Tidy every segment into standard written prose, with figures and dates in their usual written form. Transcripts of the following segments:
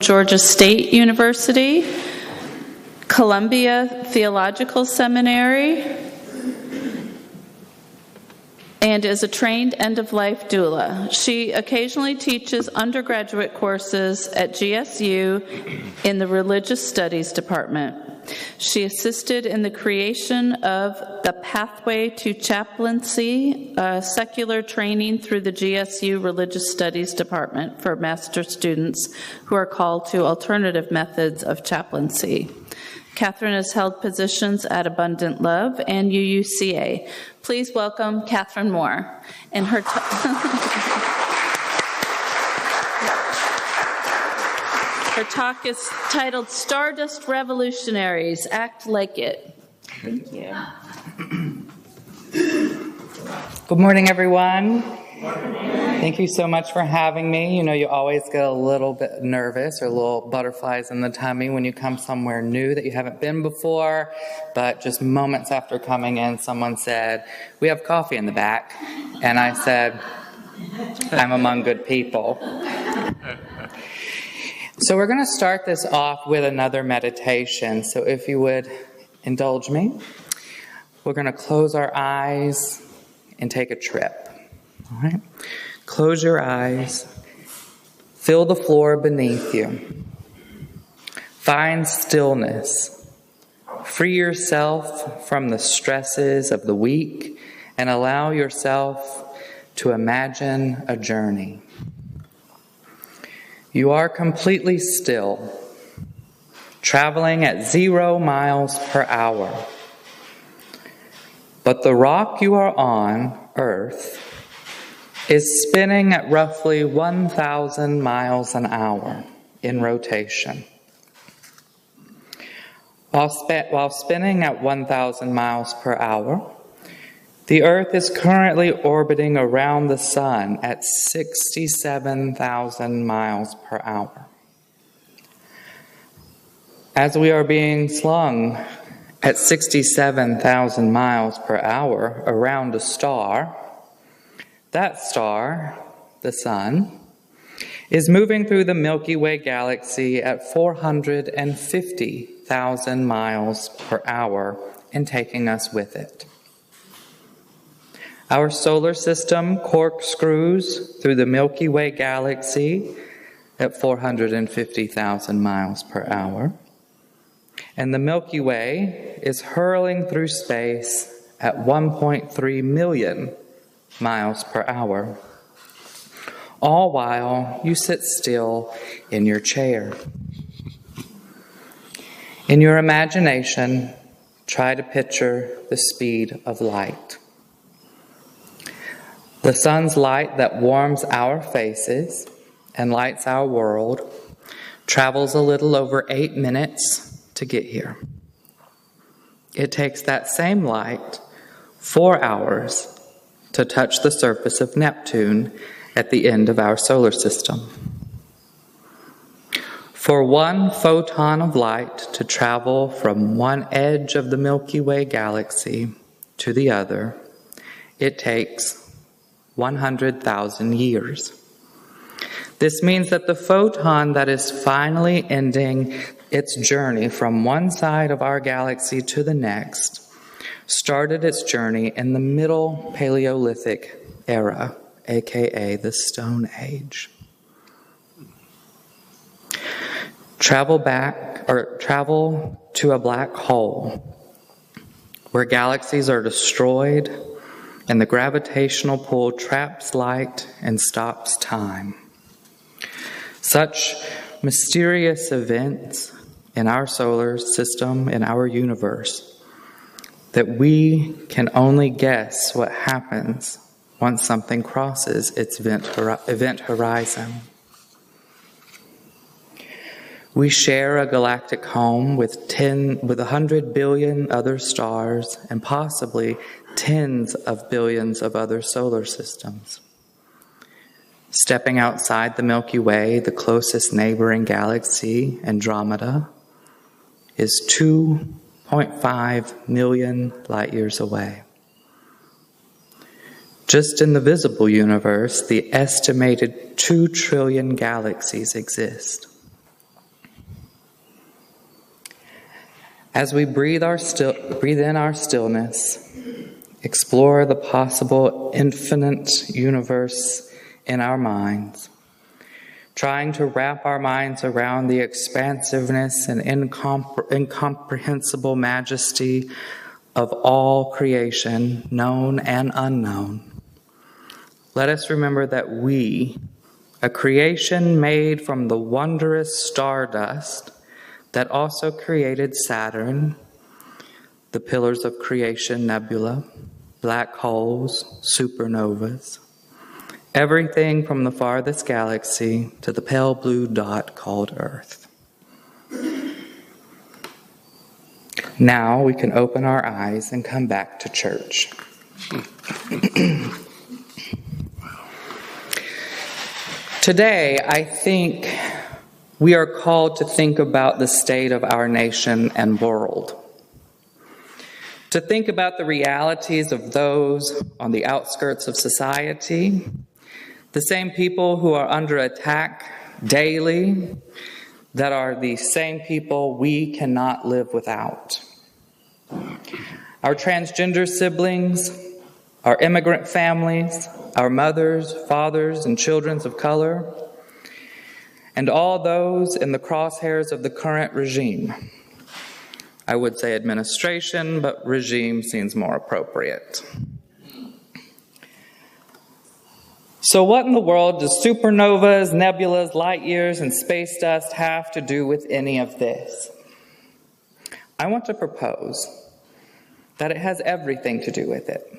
Georgia State University, Columbia Theological Seminary, and is a trained end-of-life doula. She occasionally teaches undergraduate courses at GSU in the Religious Studies Department. She assisted in the creation of the Pathway to Chaplaincy, secular training through the GSU Religious Studies Department for master's students who are called to alternative methods of chaplaincy. Catherine has held positions at Abundant Love and UUCA. Please welcome Catherine Moore. And her talk is titled Stardust Revolutionaries, Act Like It. Thank you. Good morning, everyone. Thank you so much for having me. You know, you always get a little bit nervous or little butterflies in the tummy when you come somewhere new that you haven't been before. But just moments after coming in, someone said, "We have coffee in the back." And I said, "I'm among good people." So we're going to start this off with another meditation. So if you would indulge me, we're going to close our eyes and take a trip. All right? Close your eyes. Feel the floor beneath you. Find stillness. Free yourself from the stresses of the week and allow yourself to imagine a journey. You are completely still, traveling at 0 miles per hour. But the rock you are on, Earth, is spinning at roughly 1,000 miles an hour in rotation. While spinning at 1,000 miles per hour, the Earth is currently orbiting around the Sun at 67,000 miles per hour. As we are being slung at 67,000 miles per hour around a star, that star, the Sun, is moving through the Milky Way galaxy at 450,000 miles per hour and taking us with it. Our solar system corkscrews through the Milky Way galaxy at 450,000 miles per hour. And the Milky Way is hurling through space at 1.3 million miles per hour, all while you sit still in your chair. In your imagination, try to picture the speed of light. The sun's light that warms our faces and lights our world travels a little over 8 minutes to get here. It takes that same light 4 hours to touch the surface of Neptune at the end of our solar system. For one photon of light to travel from one edge of the Milky Way galaxy to the other, it takes 100,000 years. This means that the photon that is finally ending its journey from one side of our galaxy to the next started its journey in the Middle Paleolithic era, aka the Stone Age. Travel to a black hole where galaxies are destroyed and the gravitational pull traps light and stops time. Such mysterious events in our solar system, in our universe, that we can only guess what happens once something crosses its event horizon. We share a galactic home with 100 billion other stars and possibly tens of billions of other solar systems. Stepping outside the Milky Way, the closest neighboring galaxy, Andromeda, is 2.5 million light years away. Just in the visible universe, the estimated 2 trillion galaxies exist. As we breathe in our stillness, explore the possible infinite universe in our minds, trying to wrap our minds around the expansiveness and incomprehensible majesty of all creation, known and unknown. Let us remember that we, a creation made from the wondrous stardust that also created Saturn, the pillars of creation nebula, black holes, supernovas, everything from the farthest galaxy to the pale blue dot called Earth. Now we can open our eyes and come back to church. Today, I think we are called to think about the state of our nation and world. To think about the realities of those on the outskirts of society, the same people who are under attack daily, that are the same people we cannot live without. Our transgender siblings, our immigrant families, our mothers, fathers, and children of color, and all those in the crosshairs of the current regime. I would say administration, but regime seems more appropriate. So what in the world does supernovas, nebulas, light years, and space dust have to do with any of this? I want to propose that it has everything to do with it.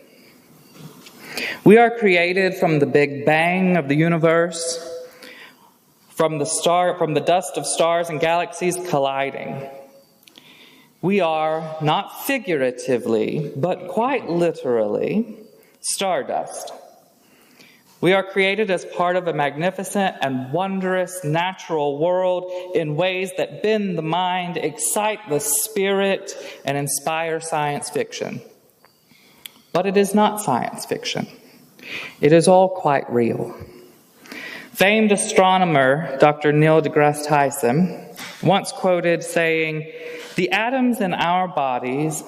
We are created from the Big Bang of the universe, from the dust of stars and galaxies colliding. We are, not figuratively, but quite literally, stardust. We are created as part of a magnificent and wondrous natural world in ways that bend the mind, excite the spirit, and inspire science fiction. But it is not science fiction. It is all quite real. Famed astronomer Dr. Neil deGrasse Tyson once quoted saying, "The atoms in our bodies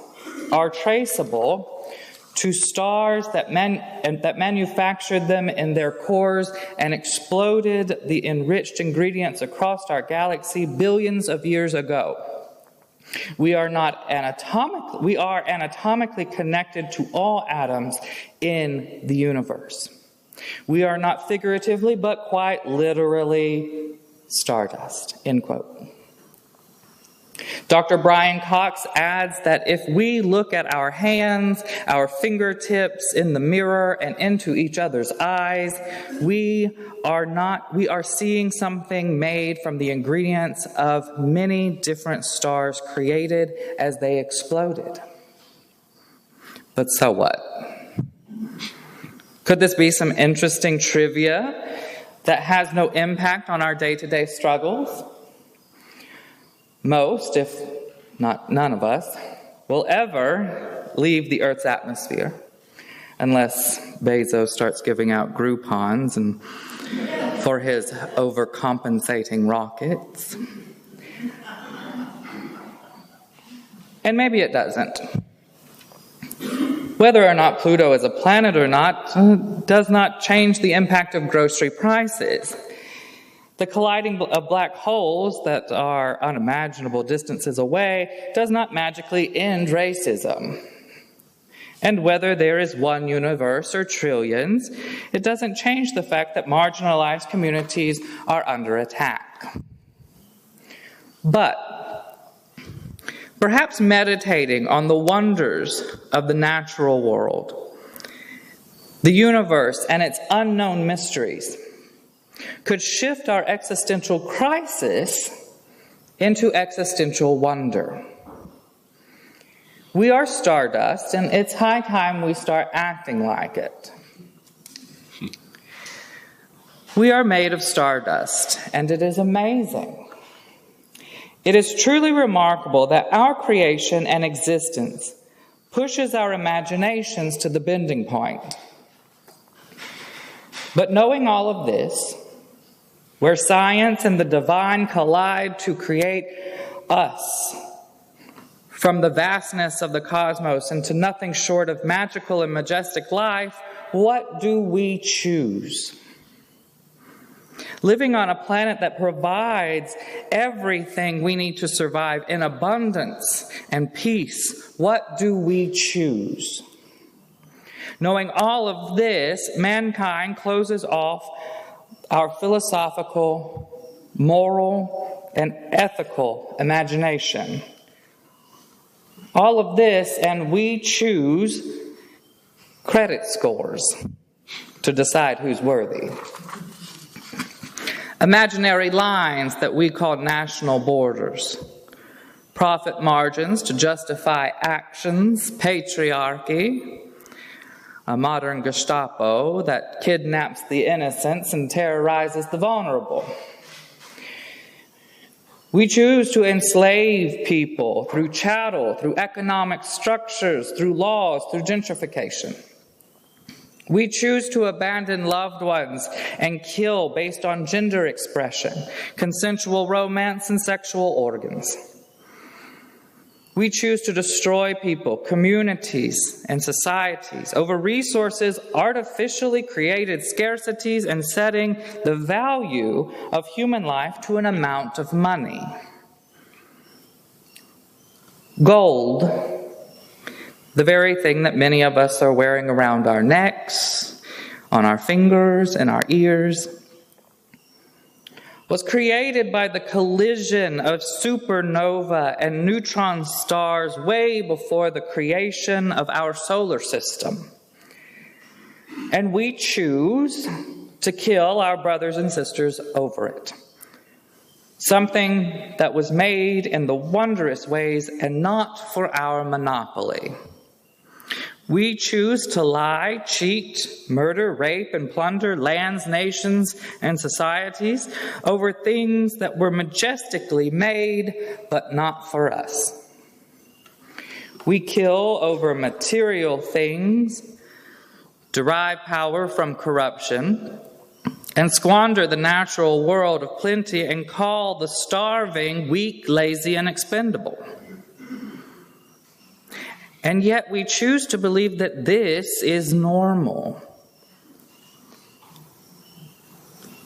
are traceable to stars that manufactured them in their cores and exploded the enriched ingredients across our galaxy billions of years ago. We are anatomically connected to all atoms in the universe. We are not figuratively, but quite literally stardust," end quote. Dr. Brian Cox adds that if we look at our hands, our fingertips in the mirror and into each other's eyes, we are seeing something made from the ingredients of many different stars created as they exploded. But so what? Could this be some interesting trivia that has no impact on our day-to-day struggles? Most, if not none of us, will ever leave the Earth's atmosphere, unless Bezos starts giving out Groupons and for his overcompensating rockets. And maybe it doesn't. Whether or not Pluto is a planet or not does not change the impact of grocery prices. The colliding of black holes that are unimaginable distances away does not magically end racism. And whether there is one universe or trillions, it doesn't change the fact that marginalized communities are under attack. But perhaps meditating on the wonders of the natural world, the universe and its unknown mysteries, could shift our existential crisis into existential wonder. We are stardust, and it's high time we start acting like it. We are made of stardust, and it is amazing. It is truly remarkable that our creation and existence pushes our imaginations to the bending point. But knowing all of this, where science and the divine collide to create us, from the vastness of the cosmos into nothing short of magical and majestic life, what do we choose? Living on a planet that provides everything we need to survive in abundance and peace, what do we choose? Knowing all of this, mankind closes off our philosophical, moral, and ethical imagination. All of this, and we choose credit scores to decide who's worthy. Imaginary lines that we call national borders. Profit margins to justify actions, patriarchy, a modern Gestapo that kidnaps the innocents and terrorizes the vulnerable. We choose to enslave people through chattel, through economic structures, through laws, through gentrification. We choose to abandon loved ones and kill based on gender expression, consensual romance, and sexual organs. We choose to destroy people, communities, and societies over resources artificially created scarcities and setting the value of human life to an amount of money. Gold, the very thing that many of us are wearing around our necks, on our fingers, and our ears, was created by the collision of supernova and neutron stars way before the creation of our solar system. And we choose to kill our brothers and sisters over it. Something that was made in the wondrous ways and not for our monopoly. We choose to lie, cheat, murder, rape, and plunder lands, nations, and societies over things that were majestically made, but not for us. We kill over material things, derive power from corruption, and squander the natural world of plenty and call the starving weak, lazy, and expendable. And yet we choose to believe that this is normal.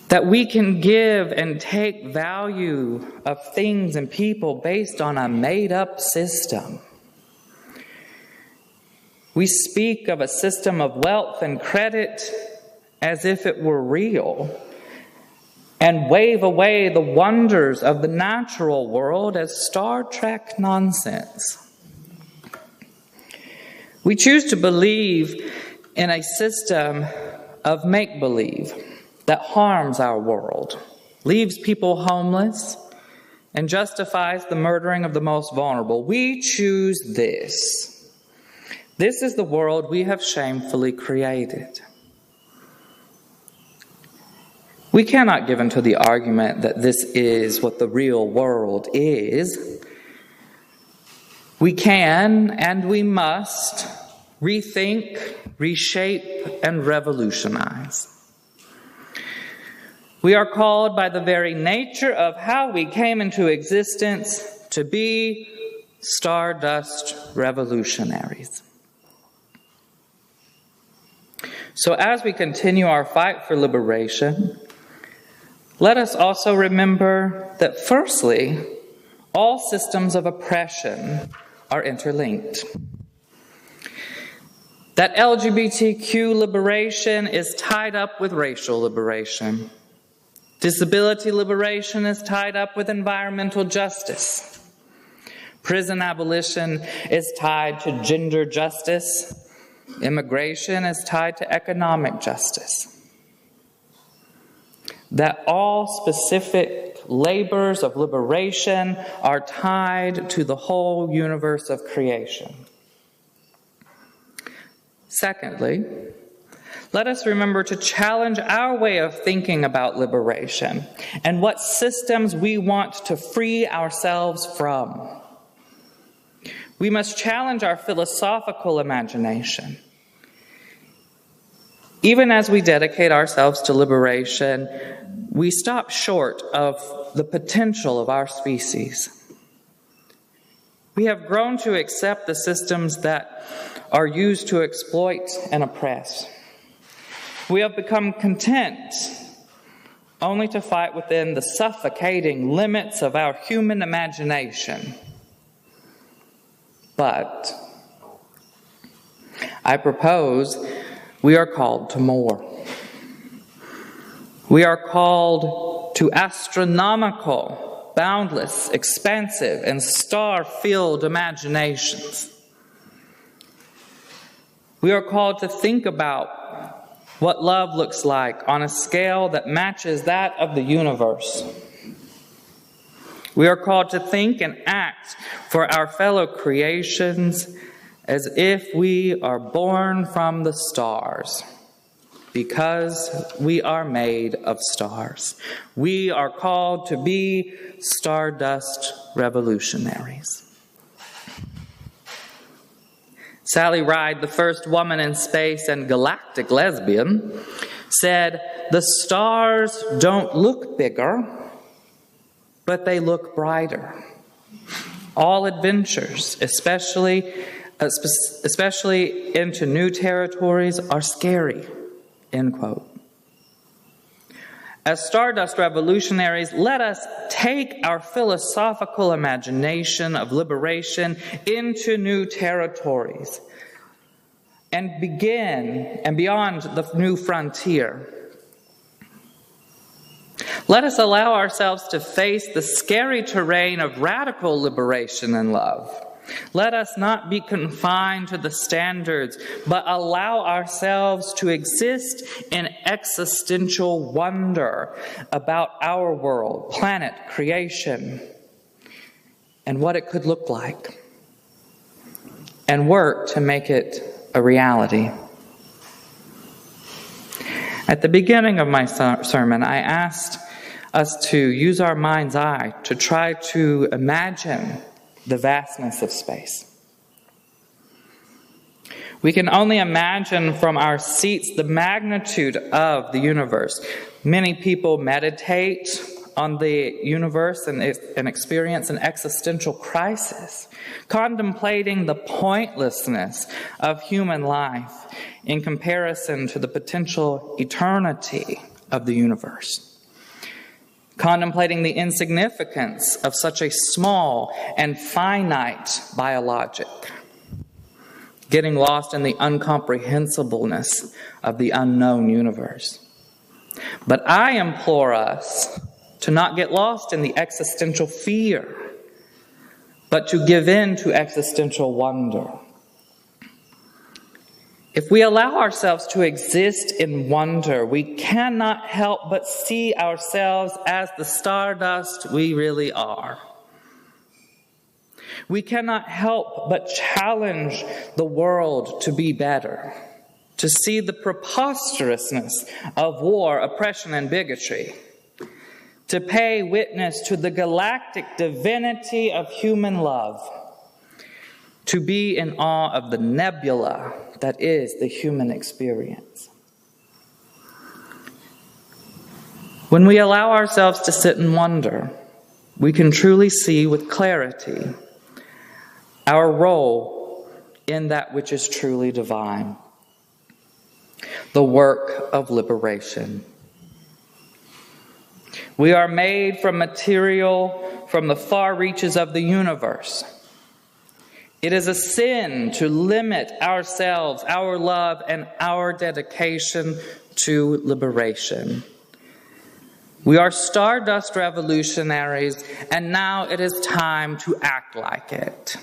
That we can give and take value of things and people based on a made-up system. We speak of a system of wealth and credit as if it were real, and wave away the wonders of the natural world as Star Trek nonsense. We choose to believe in a system of make-believe that harms our world, leaves people homeless, and justifies the murdering of the most vulnerable. We choose this. This is the world we have shamefully created. We cannot give into the argument that this is what the real world is. We can and we must rethink, reshape, and revolutionize. We are called by the very nature of how we came into existence to be Stardust revolutionaries. So as we continue our fight for liberation, let us also remember that firstly, all systems of oppression are interlinked. That LGBTQ liberation is tied up with racial liberation. Disability liberation is tied up with environmental justice. Prison abolition is tied to gender justice. Immigration is tied to economic justice. That all specific labors of liberation are tied to the whole universe of creation. Secondly, let us remember to challenge our way of thinking about liberation and what systems we want to free ourselves from. We must challenge our philosophical imagination. Even as we dedicate ourselves to liberation, we stop short of the potential of our species. We have grown to accept the systems that are used to exploit and oppress. We have become content only to fight within the suffocating limits of our human imagination. But I propose we are called to more. We are called to astronomical, boundless, expansive, and star-filled imaginations. We are called to think about what love looks like on a scale that matches that of the universe. We are called to think and act for our fellow creations as if we are born from the stars, because we are made of stars. We are called to be Stardust revolutionaries. Sally Ride, the first woman in space and galactic lesbian, said, "The stars don't look bigger, but they look brighter. All adventures, especially into new territories, are scary," end quote. As Stardust revolutionaries, let us take our philosophical imagination of liberation into new territories and begin and beyond the new frontier. Let us allow ourselves to face the scary terrain of radical liberation and love. Let us not be confined to the standards, but allow ourselves to exist in existential wonder about our world, planet, creation, and what it could look like, and work to make it a reality. At the beginning of my sermon, I asked us to use our mind's eye to try to imagine the vastness of space. We can only imagine from our seats the magnitude of the universe. Many people meditate on the universe and experience an existential crisis, contemplating the pointlessness of human life in comparison to the potential eternity of the universe. Contemplating the insignificance of such a small and finite biologic, getting lost in the incomprehensibleness of the unknown universe. But I implore us to not get lost in the existential fear, but to give in to existential wonder. If we allow ourselves to exist in wonder, we cannot help but see ourselves as the stardust we really are. We cannot help but challenge the world to be better, to see the preposterousness of war, oppression, and bigotry, to pay witness to the galactic divinity of human love, to be in awe of the nebula that is the human experience. When we allow ourselves to sit and wonder, we can truly see with clarity our role in that which is truly divine, the work of liberation. We are made from material from the far reaches of the universe. It is a sin to limit ourselves, our love, and our dedication to liberation. We are Stardust revolutionaries, and now it is time to act like it.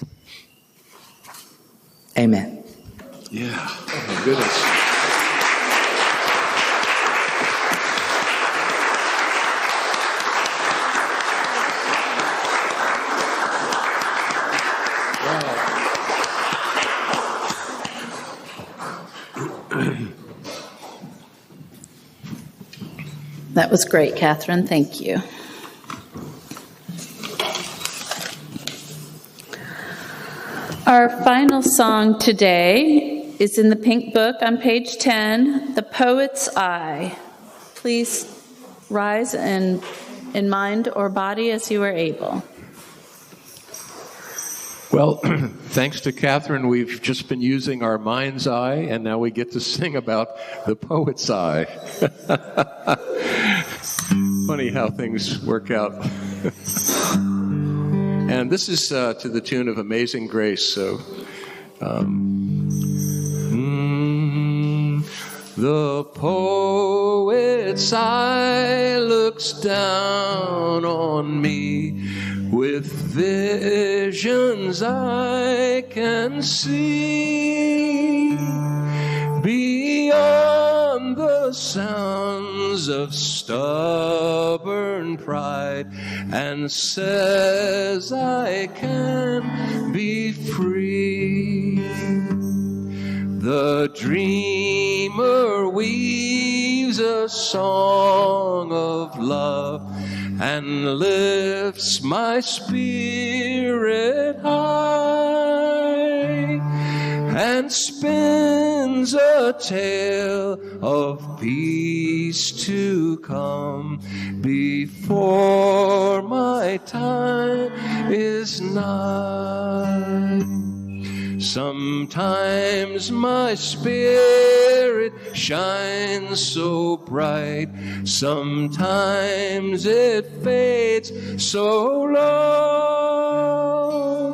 Amen. Yeah. Oh, my goodness. That was great, Catherine. Thank you. Our final song today is in the Pink Book on page 10, The Poet's Eye. Please rise in mind or body as you are able. Well, thanks to Catherine, we've just been using our mind's eye, and now we get to sing about the poet's eye. Funny how things work out. And this is to the tune of Amazing Grace, so... The poet's eye looks down on me with visions I can see beyond the sounds of stubborn pride, and says I can be free. The dreamer weaves a song of love and lifts my spirit high, and spins a tale of peace to come before my time is nigh. Sometimes my spirit shines so bright, sometimes it fades so low,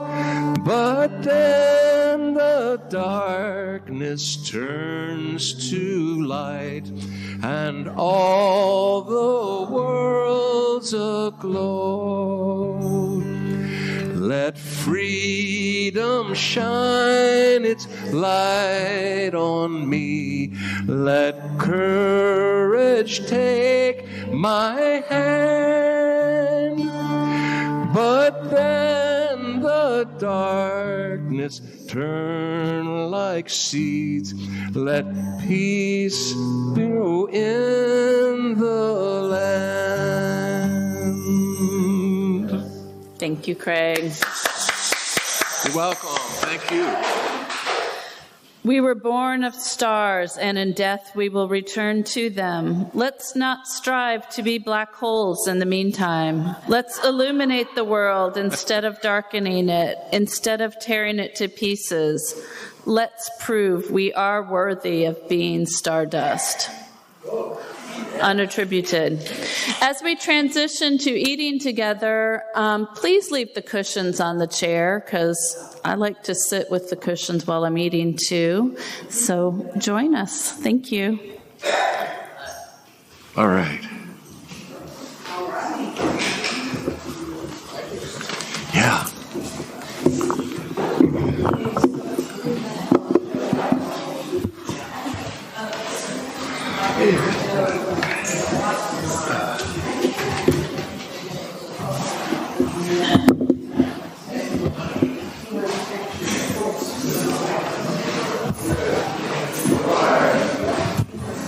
but then the darkness turns to light, and all the world's aglow. Let freedom shine its light on me. Let courage take my hand. But then the darkness turn like seeds. Let peace grow in the land. Thank you, Craig. You're welcome. Thank you. We were born of stars, and in death we will return to them. Let's not strive to be black holes in the meantime. Let's illuminate the world instead of darkening it, instead of tearing it to pieces. Let's prove we are worthy of being stardust. Unattributed. As we transition to eating together, please leave the cushions on the chair, because I like to sit with the cushions while I'm eating too. So join us. Thank you. All right.